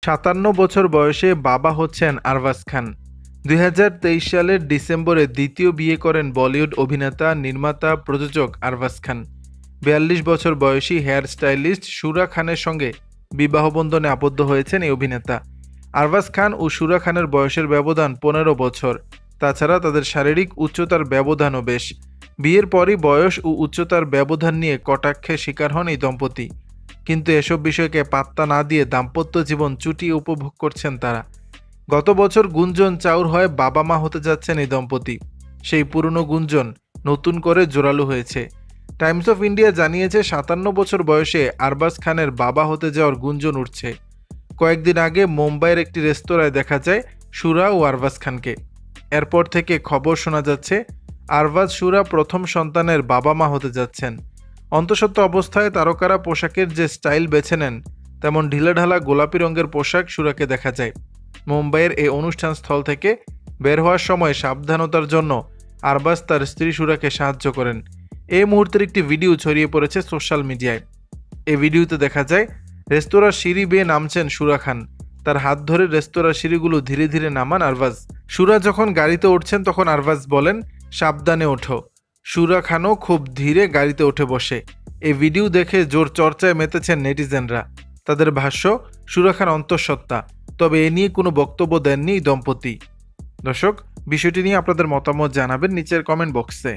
57 বছর বয়সে বাবা হচ্ছেন আরবাজ খান। 2023 সালের ডিসেম্বরে দ্বিতীয় বিয়ে করেন বলিউড অভিনেতা, নির্মাতা, প্রযোজক আরবাজ খান। 42 বছর বয়সী হেয়ার স্টাইলিস্ট শুরা খানের সঙ্গে বিবাহবন্ধনে আবদ্ধ হয়েছেন এই অভিনেতা। আরবাজ খান ও শুরা খানের বয়সের ব্যবধান 15 বছর। তাছাড়া তাদের শারীরিক উচ্চতার ব্যবধানও বেশ। বিয়ের পরই বয়স ও উচ্চতার ব্যবধান নিয়ে কটাক্ষের শিকার হন এই দম্পতি। কিন্তু এসব বিষয়কে পাত্তা না দিয়ে দাম্পত্য জীবন চুটিয়ে উপভোগ করছেন তারা। গত বছর গুঞ্জন চাউর হয় বাবা মা হতে যাচ্ছেন এই দম্পতি। সেই পুরনো গুঞ্জন নতুন করে জোরালো হয়েছে। টাইমস অফ ইন্ডিয়া জানিয়েছে 57 বছর বয়সে আরবাজ খানের বাবা হতে যাওয়ার গুঞ্জন উঠছে। কয়েকদিন আগে মুম্বাইয়ের একটি রেস্তোরাঁয় দেখা যায় শুরা ও আরবাজ খানকে। এরপর থেকে খবর শোনা যাচ্ছে আরবাজ শুরা প্রথম সন্তানের বাবা মা হতে যাচ্ছেন। অন্তঃসত্ত্বা অবস্থায় তারকারা পোশাকের যে স্টাইল বেছে নেন, তেমন ঢিলাঢালা গোলাপি রঙের পোশাক শুরাকে দেখা যায়। মুম্বাইয়ের এই অনুষ্ঠান স্থল থেকে বের হওয়ার সময় সাবধানতার জন্য আরবাজ তার স্ত্রী শুরাকে সাহায্য করেন। এই মুহূর্তের একটি ভিডিও ছড়িয়ে পড়েছে সোশ্যাল মিডিয়ায়। এই ভিডিওতে দেখা যায় রেস্তোরাঁর সিঁড়ি বেয়ে নামছেন শুরা খান। তার হাত ধরে রেস্তোরাঁর সিঁড়িগুলো ধীরে ধীরে নামান আরবাজ। শুরা যখন গাড়িতে উঠছেন তখন আরবাজ বলেন, সাবধানে ওঠো। শুরা খানও খুব ধীরে গাড়িতে উঠে বসে। এই ভিডিও দেখে জোর চর্চায় মেতেছেন নেটিজেনরা। তাদের ভাষ্য, শুরা খান অন্তঃসত্ত্বা, তবে এ নিয়ে কোনো বক্তব্য দেননি দম্পতি। দর্শক, বিষয়টি নিয়ে আপনাদের মতামত জানাবেন নিচের কমেন্ট বক্সে।